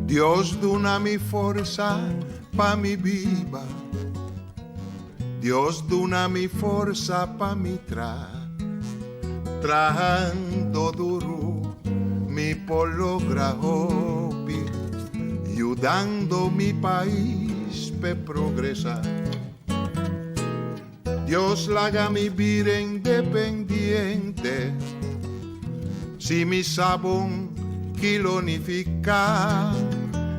Dios dona mi forza pa mi viva, Dios dona mi forza pa mi trabajando duro mi por lograr hobby, ayudando mi país pe progresar. Dios la haga mi vida independiente, si mi sabón kilonifica,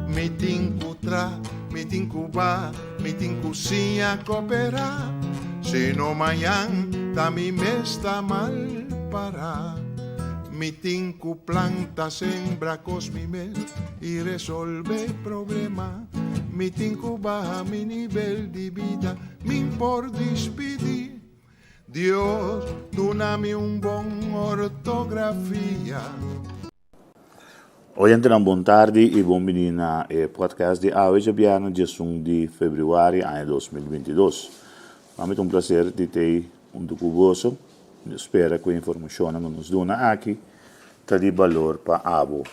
mi tincutra, mi tincuba, mi tincusinha coopera, si no mañana da mi mesta mal para. Mi tinku planta sembra cos mi mes y resolve problema. Mi tinku baja mi nivel de vida, mi por despedir. Dios, dona-me bon ortografia. Hoje entra bom tarde e bom menino na podcast de hoje no dia 1 de fevereiro de 2022. É um prazer de ter convosco. Espero que a informação que nos dona aqui está de valor para a abo.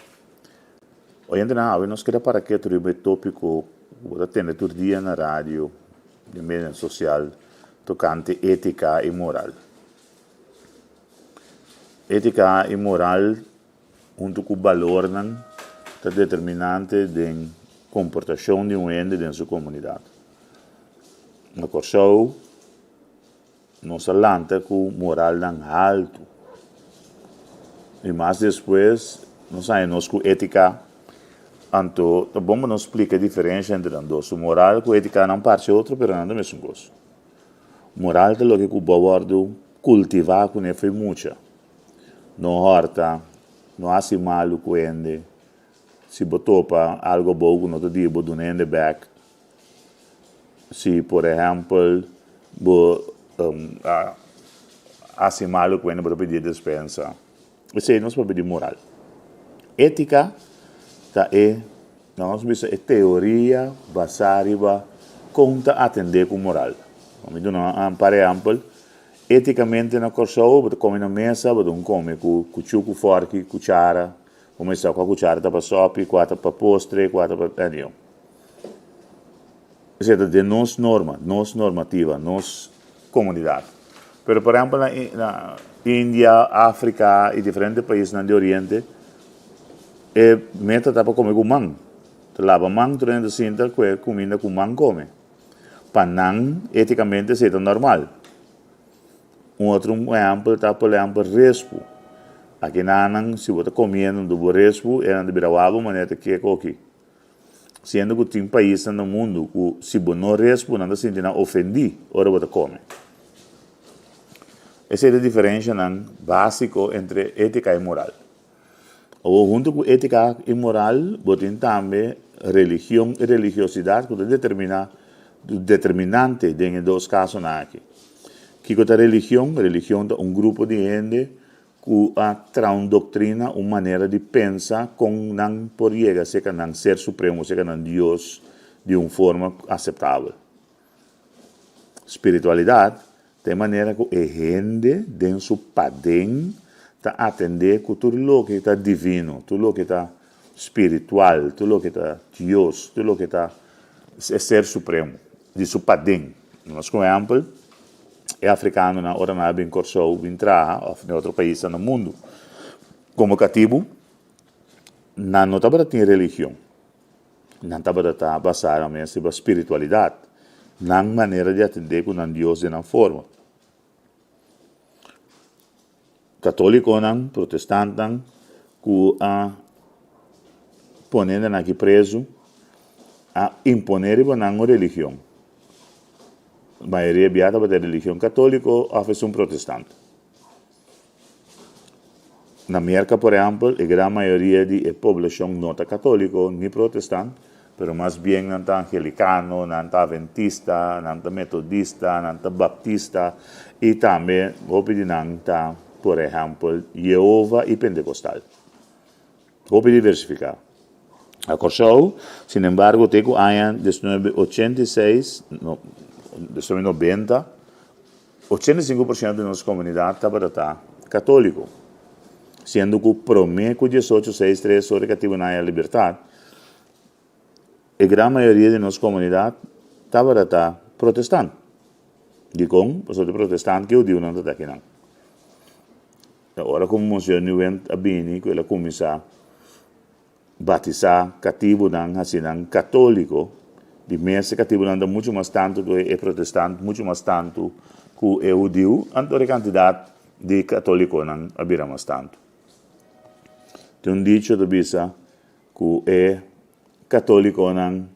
Hoje entra nós queremos para que o tópico que tem todo dia na rádio, de mídia social, tocante ética e moral. Ética e moral junto com o valor é determinante da comportação de um ente em sua comunidade. Na Corsou, nós falamos com moral alto. E mais depois, nós sabemos com ética. Então, é bom nos explicar a diferença entre os dois. O moral com ética não parte outro, mas não é o mesmo coisa. Moral é o que o bom cultivar com ele foi muito. Não horta, não há mal com ele. Se botopa algo bom, não te digo, do nende back. Se, por exemplo, há mal com ele, para pedir dispensa. Isso é nosso papel de moral. Ética nós vemos a teoria baseada conta atender com moral. Vamos dar por exemplo, eticamente na Corsou, você come na mesa, você come com cuchuco, forque, cuchara, começa com a cuchara para sopa, 4 para postre, 4 para pedido. Isso é de nossa norma, nossa normativa, nossa comunidade. Pero, por exemplo, na Índia, África e diferentes países do Oriente, meta para comer com mão. Lava mão, durante a cinta, que comida com mão come. Panang, eticamente, é normal. Outro exemplo está, por exemplo, respo. Aqui na se você comendo do respo, é de birawabo, maneira que é aqui. Sendo que tem países no mundo que se você não respo, não se sente ofendido, ora você come. Essa é a diferença básica entre ética e moral. Ou junto com ética e moral, você tem também religião e religiosidade, que é determinante em dois casos aqui. Que é a religião é um grupo de gente que traz uma doutrina, uma maneira de pensar com não por chegar a ser não ser supremo, ser não Deus de uma forma aceitável. Espiritualidade tem maneira que a gente, dentro do seu padrão, está atender com tudo o que está divino, tudo o que está espiritual, tudo o que está Deus, tudo o que está ser supremo, de seu padrão. Nós, por exemplo, é africano na hora na bem Corsou, bem traha, em outro país no mundo, como cativo, não está para ter religião, não está para estar baseado na espiritualidade, na maneira de atender com Deus de uma forma. Católico, protestante, que ponendo aqui preso, a imponer uma religião. A maioria beata para a religião católica ou um protestante. Na América, por exemplo, a grande maioria da população não é católica nem protestante, mas mais bem não é anglicano, não é adventista, não é metodista, não é baptista e também, por exemplo, Jeová e Pentecostal. Vou diversificar. A Corsou, sin embargo, tem o ano 1986, 1990, 85% de nossa comunidade está católico, sendo que o promedio 1863 sobre que tive na liberdade, a gran maioria de nossa comunidade estava protestante. De como, pessoas de protestante que eu digo não está aqui não. Agora como o senhor não vem a bini, que ela começa a batizar cativo não, assim não, católico, de mês cativo não dá muito mais tanto que é protestante, muito mais tanto que é judeu, então a quantidade de católico não abira mais tanto. Tem um dicho de bisa que é católico não,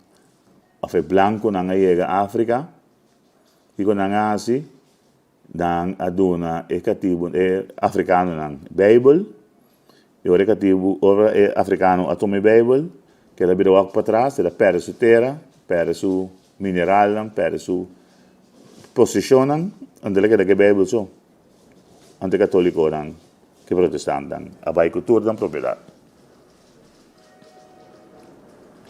é branco não chega à África, e quando não assim, dan aduna é cativo é africano não, Bible, e ora cativo ora é africano a tome Bible, que ela vira para trás, ela perde sua terra, perde su mineral, perde su posição, onde ela que Bible so, ante católico não, que protestante não, a vai cultura da propriedade.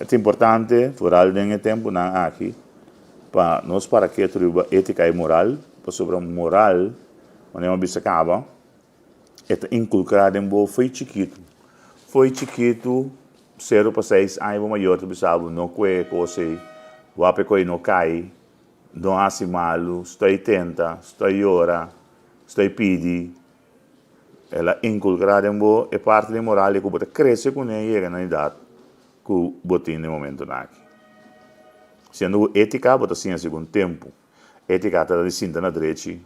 É importante, foral de tempo não aqui, para nós para que a ética e moral, sobre a moral, onde uma bisa acaba, é inculcado em boa foi chiquito. Foi chiquito, 0 para 6 anos maior, tu sabe, não que coisa, o ape não cai, não há malo, estou 80, estou ora, estou pedi. Ela inculcada em boa, é parte da moral, e que você cresce com ela, chega na idade, que o botim no momento aqui. Sendo ética, você sim, segundo tempo. Ética está de cinta na direita,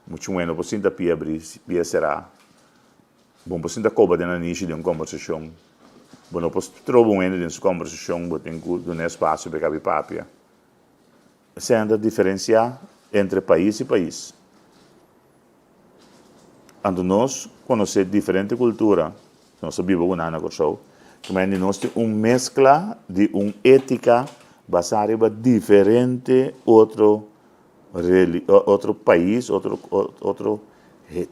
muito bueno, por cinta pia abrir, pia será. Bom, por cinta coba de na niche de uma conversação. Bom, por trovo um eno de uma conversação, você tem que dar espaço para caber papia. Sendo diferenciar entre país e país. Quando nós conhecemos diferente cultura, nós vivemos na Corsou, mas nós temos uma mescla de uma ética baseada em diferente outro país, outro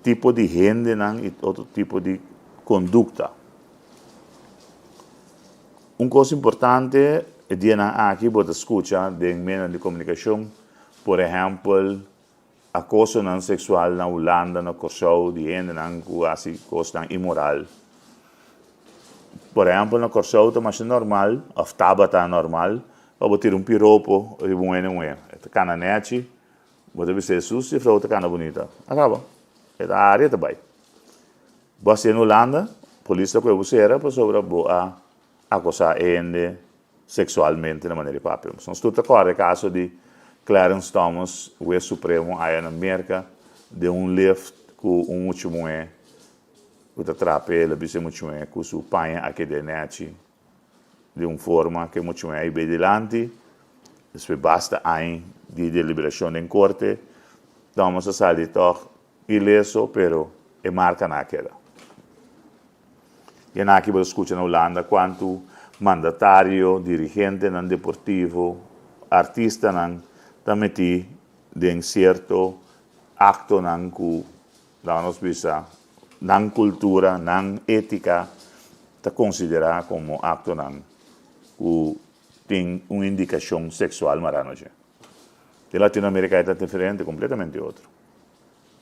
tipo de gente e outro tipo de conduta. Uma coisa importante é que aqui você escuta de meio de comunicação, por exemplo, acoso não sexual na Holanda, na Corsou, de gente que assim coisa imoral. Por exemplo, na Corsou está normal, ou estava normal, para tirar um piropo e bueno. Esta cana nete, você vê sucio e outra cana bonita. Acaba. Esta área também. Você na Holanda, a polícia que você era, para sobre a acosar gente sexualmente de maneira papel. Nós estamos agora no caso de Clarence Thomas, o ex-supremo aí na América, de um lift com um último que atrapa ele, bisa muito com seu pai aqui de nete, de uma forma que muito aí bem delante, depois basta aí de deliberação em corte, Thomas a sair toch ileso, pero é marca naquela. E aqui você escuta na Holanda quanto mandatário, dirigente não deportivo, artista não também de um certo acto não que nós bisa não cultura, não ética, está considerado como acto não que tem uma indicação sexual maranoja. De Latinoamérica é diferente, completamente outro.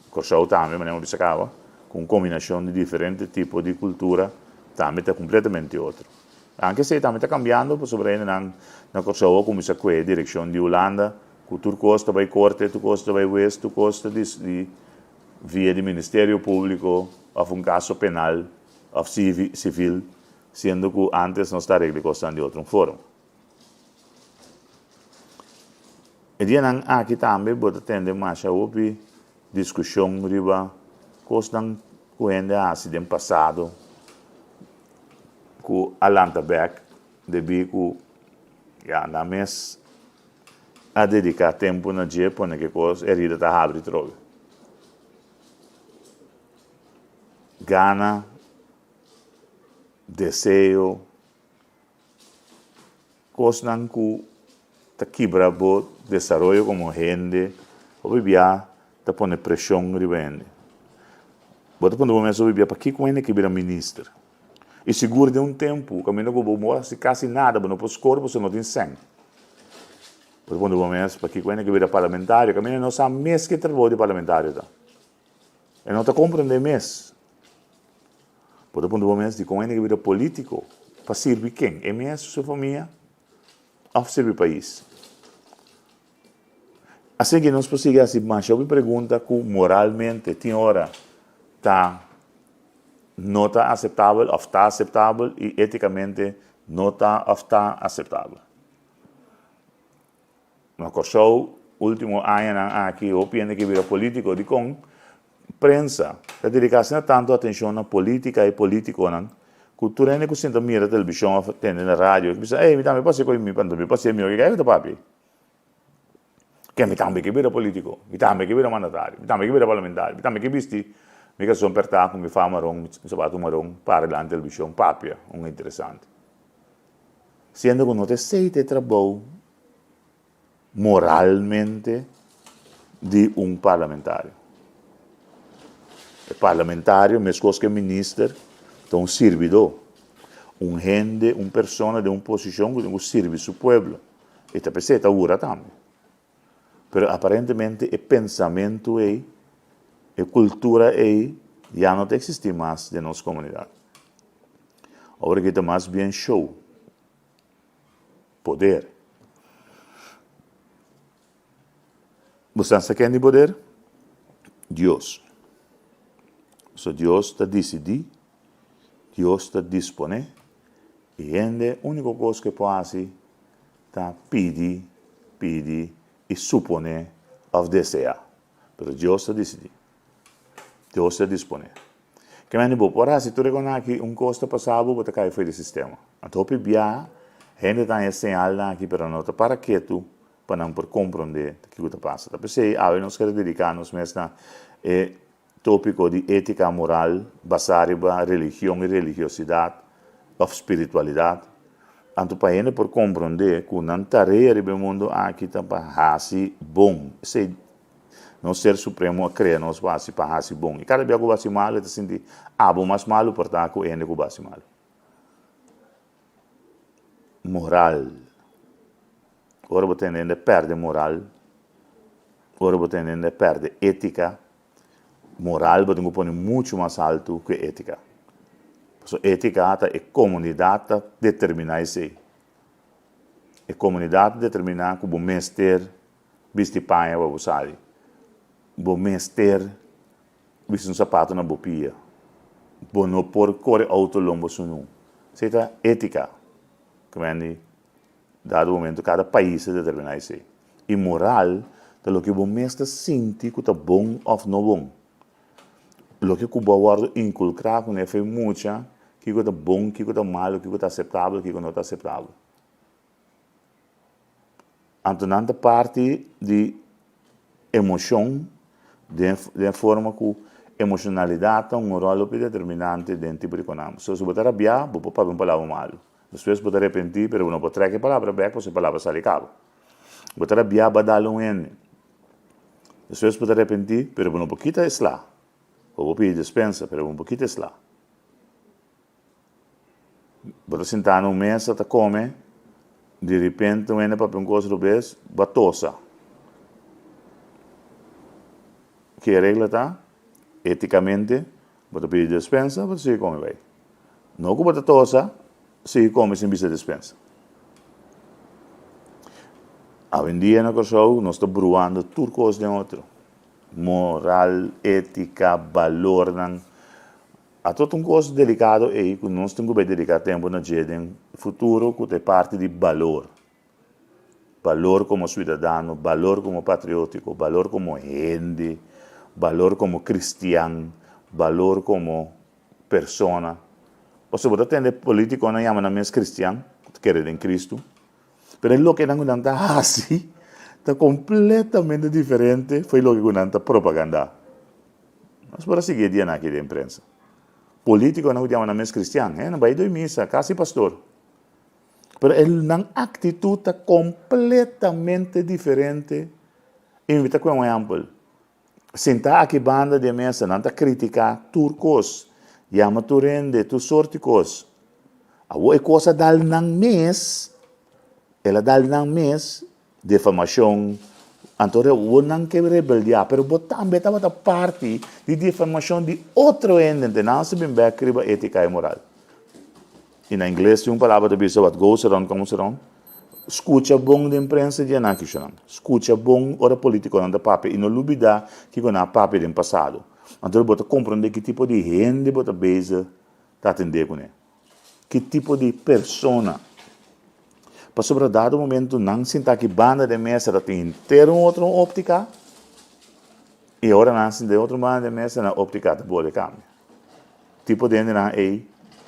Corsou também, mas não bisa acaba, com combinação de diferentes tipos de cultura, também está completamente outro. Anche se também está cambiando, sobre na Corsou começa com a direção de Holanda, que tu costa vai corte, tu costa vai oeste, tu costa de via de Ministério Público, ou um caso penal, ou civil, sendo que antes não está reglado de outra forma. E dia aqui também pode ter mais a discussão riba coisas que ainda acidente passado, que Alanta Beck devi que na mês a dedicar tempo na dia para que coisa herida está abre troca. Gana, desejo, coisas que te quebra o desenvolvimento como gente, ou vivia te põe pressão ribende. Bota quando o momento vivia para que com ele que vira ministro. E seguro de um tempo, caminho com o bom se quase nada, mas não pode corpo se não tem sangue. Bota quando o momento para que com ele que vira parlamentário, caminho não sabe mês que trabalho de parlamentário tá. E não te compreende mês. Bota quando o momento de com ele que vira político, para servir quem? É mesmo sua família? of servir país. Assim que nós podemos assim, mas eu me pergunta que moralmente tem hora tá não está aceitável ou está aceitável e eticamente não está ou está aceitável. Mas o último ano aqui eu penso que vira político de com prensa, a dedicação tanto atenção na política e político não. Cultura é que senta mira televisão, atende na rádio, que diz, me dá me passe com me pando, me passe meu que é que papi. Que me tambe que vira político, me tambe que vira mandatário, me tambe que vira parlamentar, me tambe que visti, me que sono per taco, mi fa marron, mi sabato marron, parla na televisão, papia, interessante. Sendo que não te sei te trabalho moralmente de parlamentário. O parlamentário, mesmo que ministro, é um servidor, gente, persona de uma posição que serve ao povo. E a pessoa está ora também. Mas aparentemente o pensamento e a cultura já não existe mais na nossa comunidade. Agora que está mais bem show, poder. Você sabe quem é poder? Deus. So Deus está decidido, Deus está disponível, e a única coisa que pode fazer é pedir e suponer ou desejar. Mas Deus está decidido, Deus está disponível. Que me digo, por se tu reconhece que coisa passava, você cai fora do sistema. Então, a gente está ensinando aqui para nós, para que tu, para não compreender o que está passando. Por isso, nós queremos dedicar-nos mesmo a tópico de ética moral, baseado em religião e religiosidade, ou espiritualidade. Então, para ele por compreender que não tarefa do mundo aqui está para fazer bom. Não ser supremo a crer, nós vamos para fazer bom. E cada vez que vai mal, ele sente, bom, mas malo, portanto, ele que vai mal. Moral. Ora, você ainda perde moral. Ora, você ainda perde ética. Moral pode pôr muito mais alto que ética. So, ética é a comunidade determinar isso. A comunidade determina que o mestre veste panha para você. O mestre veste sapato na bopia. O não por correr auto lombo sunu. Isso é ética. Que dado momento cada país determina isso. E moral é o que o mestre sente que é bom ou não bom. O que o guarda inculcar com ele foi muito que é bom, que é mal, que é aceitável, que não é aceitável. Então, a parte de emoção, de forma que emocionalidade é um rol determinante dentro do econômico. Se você arrepiar, você pode falar uma palavra mal. Depois você arrepentir, mas não pode trazer a palavra back, porque a palavra sai cabo. Você arrepiar, vai dar um N. Depois você arrepentir, mas não pode quitar isso lá. Ou pedir dispensa, mas um pouquinho isso lá. Você sentar numa mesa, você come, de repente, você para um coisa do beijo, você tosa. Que a regra está? Eticamente, você pedir dispensa, você come bem. Não que você tosa, você come sem vista dispensa. Hoje em dia, nós estamos bruvando tudo coisa de outro. Moral, ética, valor, há todo coisa delicado aí que nós temos que dedicar tempo na no futuro que é parte de valor. Valor como cidadão, valor como patriótico, valor como gente, valor como cristiano, valor como persona. Você pode ter político que não chama mesmo cristiano, que quer em Cristo, mas o que não está assim. Está completamente diferente foi o que nanta propaganda. Mas para seguir dia aqui da imprensa. Político não chama na mesa cristiano, não vai do missa, quase pastor. Mas ele não atitude está completamente diferente. Invita com um exemplo. Sentar aqui banda de mesa, não está criticar turcos, chama tu rende, tu sorte coisa. A coisa dal nang mes, ela dal nang mes, defamação, então eu não quero rebeldia, pero também estava da parte de defamação de outro ente, não se bem ética e moral. E na inglês tem uma palavra de bisa, what goes around comes around, escucha bom de imprensa de anarquismo, escucha bom ora político na papi e não lubida que na papi do passado. Então bota compreender que tipo de gente bota base tá atender com ele. Que tipo de persona. Para sobre dado momento não sentar que banda de mesa tem ter outra óptica e agora não sentar outra banda de mesa na óptica de boa de câmbio. Tipo de gente não é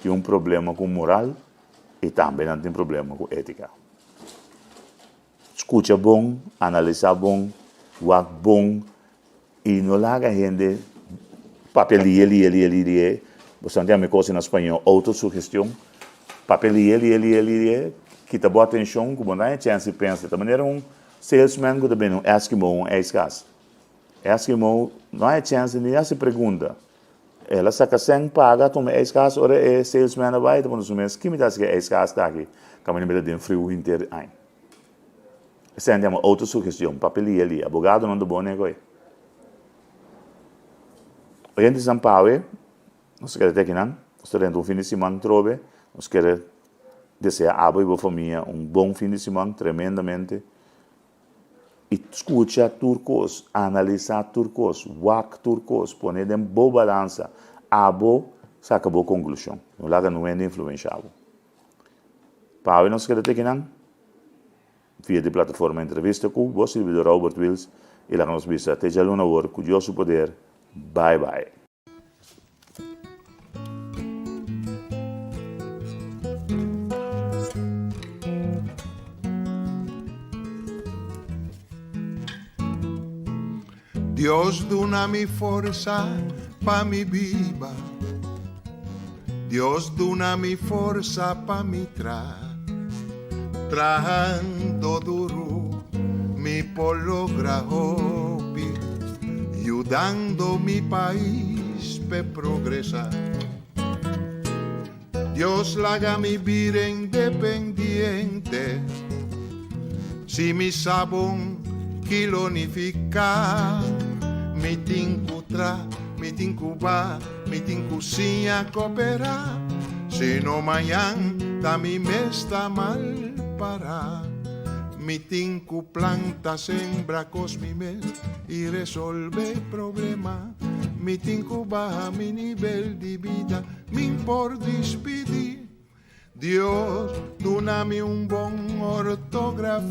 que um problema com moral e também não tem problema com ética. Escuta bom, analisa bom, work bom e não larga gente papelia, você não tem a coisa em espanhol, autossugestão, papelia, que te boa atenção, como não é chance de pensar, de maneira salesman que também Eskimo, ex-gas. Eskimo, não é chance nem a se pergunta. Ela saca sem paga, toma ex-gas, ora é salesman vai, então nos meses, que me dá que ex-gas daqui, caminho me dá frio inteiro, ai. Essa é uma autossugestão, papelia ali, abogado não do bom negócio. Hoje em São Paulo, nós queremos ter que não, nós temos um fim de semana trove, nós queremos desejar a boa família bom fim de semana, tremendamente. E escuta turcos, analisar turcos, wak turcos, poner em boa balança, abo, saca boa conclusão. Não larga não é influenciável. Para nós queremos ter que não, via de plataforma entrevista com o servidor Robert Wills, e lá nos visa, te já luna hora, curioso poder. Bye bye. Dios duna-me força pa mi viva. Dios duna-me força pa mi trabajando duro mi por lograr hobby, ayudando mi país pe progresar. Dios laga mi vida independiente, si mi sabón kilonificar, mi tincutra, mi tincuba, mi tincusinha cooperar, si no mañana da mi mesta mal para. Mi tinku planta sembra cos mi mes y resolve problema. Mi tinku baja mi nivel de vida, mi por despedir. Dios, dúname un bon ortografía.